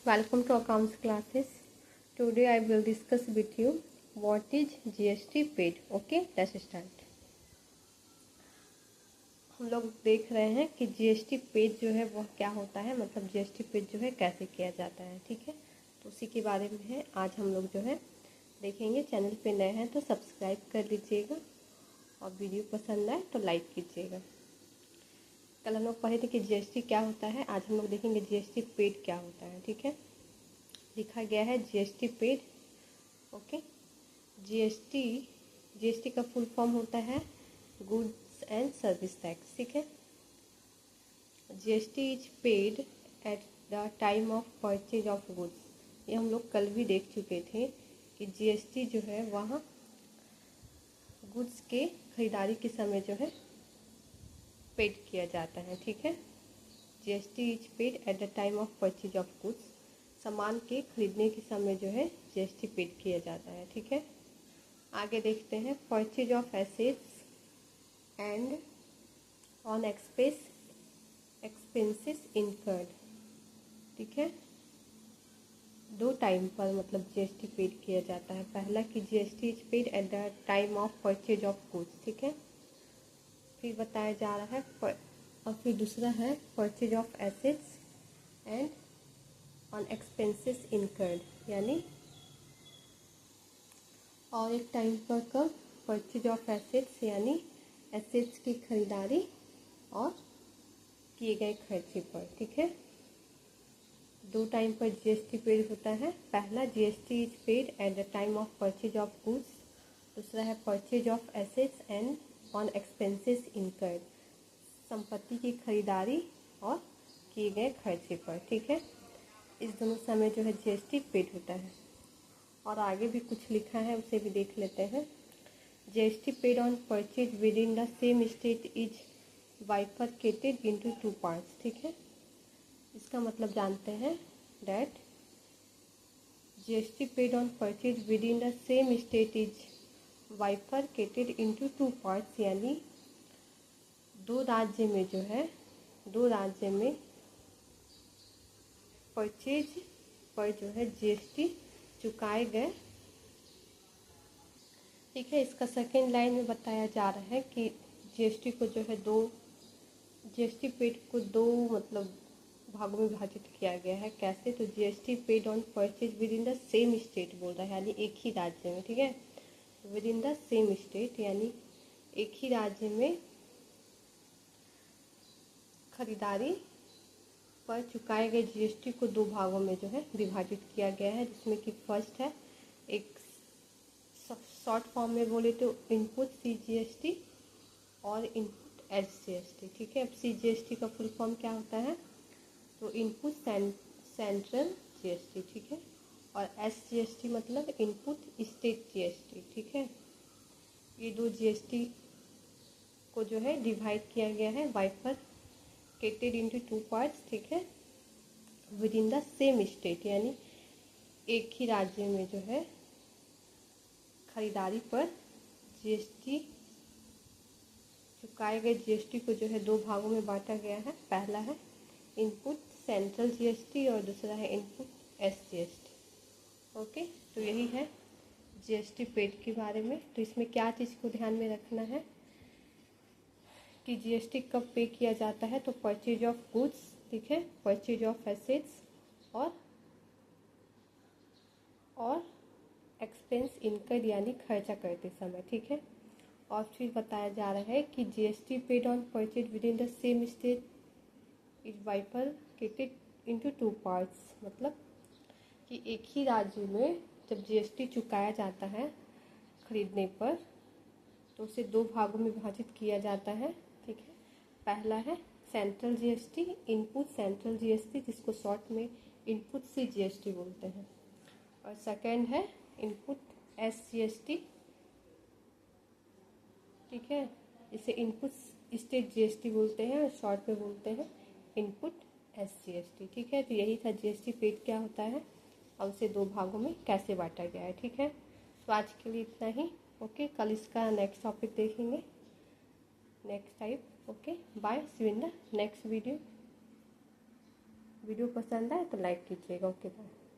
welcome to accounts classes. Today I will discuss with you what is GST paid. Okay, let's start. हम लोग देख रहे हैं कि GST पेड जो है वह क्या होता है, मतलब GST पेड जो है कैसे किया जाता है। ठीक है, तो उसी के बारे में है आज हम लोग जो है देखेंगे। चैनल पे नए हैं तो सब्सक्राइब कर लीजिएगा और वीडियो पसंद आए तो लाइक कीजिएगा। कल हम लोग पढ़े थे कि GST क्या होता है, आज हम लोग देखेंगे GST पेड क्या होता है। ठीक है, लिखा गया है GST पेड। ओके, GST का फुल फॉर्म होता है गुड्स एंड सर्विस टैक्स। ठीक है, GST is paid at the time of purchase of goods. ये हम लोग कल भी देख चुके थे कि GST जो है वहाँ गुड्स के खरीदारी के समय जो है पेड किया जाता है। ठीक है, GST is paid at the time of purchase of goods. सामान के खरीदने के समय जो है GST पेड किया जाता है। ठीक है, आगे देखते हैं। Purchase of assets and on expenses incurred. ठीक है, दो टाइम पर मतलब GST पेड किया जाता है। पहला कि GST is paid at the time of purchase of goods. ठीक है, फिर बताया जा रहा है और फिर दूसरा है purchase of assets and on expenses incurred, यानी और एक टाइम पर कब परचेज ऑफ एसेट्स यानी एसेट्स की खरीदारी और किए गए खर्चे पर। ठीक है, दो टाइम पर GST पेड होता है। पहला GST is paid at the time of purchase of goods, दूसरा है purchase of assets and on expenses incurred, संपत्ति की खरीदारी और किए गए खर्चे पर। ठीक है, इस दोनों समय जो है GST पेड होता है। और आगे भी कुछ लिखा है, उसे भी देख लेते हैं। GST paid on purchase with in the same state is bifurcated into two parts. ठीक है, इसका मतलब जानते हैं that GST paid on purchase with in the same state is bifurcated into two parts, यानी दो राज्य में परचेज पर जो है GST चुकाए गए। ठीक है, इसका सेकेंड लाइन में बताया जा रहा है कि GST को जो है GST पेड को दो मतलब भागों में विभाजित किया गया है। कैसे, तो GST paid on purchase with in the same state बोल रहा है, यानी एक ही राज्य में। ठीक है, with in the same state यानी एक ही राज्य में खरीदारी पर चुकाए गए GST को दो भागों में जो है विभाजित किया गया है, जिसमें कि फर्स्ट है, एक शॉर्ट फॉर्म में बोले तो इनपुट CGST और इनपुट SGST। ठीक है, अब CGST का फुल फॉर्म क्या होता है, तो इनपुट सेंट्रल GST। ठीक है, और SGST मतलब इनपुट स्टेट GST। ठीक है, ये दो GST को जो है डिवाइड किया गया है, बाइफरकेटेड इनटू टू पार्ट्स। ठीक है, with in the same state यानी एक ही राज्य में जो है खरीदारी पर GST चुकाए गए GST को जो है दो भागों में बांटा गया है। पहला है इनपुट सेंट्रल GST और दूसरा है इनपुट SGST। ओके, तो यही है GST पेड के बारे में। तो इसमें क्या चीज़ को ध्यान में रखना है कि GST कब पे किया जाता है, तो परचेज ऑफ गुड्स। ठीक है, परचेज ऑफ एसेट्स और एक्सपेंस इनकर्ड यानी खर्चा करते समय। ठीक है, और फिर बताया जा रहा है कि GST paid on purchase with in the same state is bifurcated into two parts, मतलब कि एक ही राज्य में जब GST चुकाया जाता है खरीदने पर तो उसे दो भागों में विभाजित किया जाता है। ठीक है, पहला है central GST, input central GST, जिसको शॉर्ट में इनपुट CGST बोलते हैं, और सेकेंड है इनपुट SGST। ठीक है, इसे इनपुट स्टेट GST बोलते हैं और शॉर्ट में बोलते हैं इनपुट SGST। ठीक है, तो यही था GST पेड क्या होता है और उसे दो भागों में कैसे बांटा गया है। ठीक है, तो आज के लिए इतना ही। ओके, कल इसका नेक्स्ट टॉपिक देखेंगे next type. Okay, bye, see you in the next video. Video पसंद आए तो लाइक कीजिएगा। Okay bye.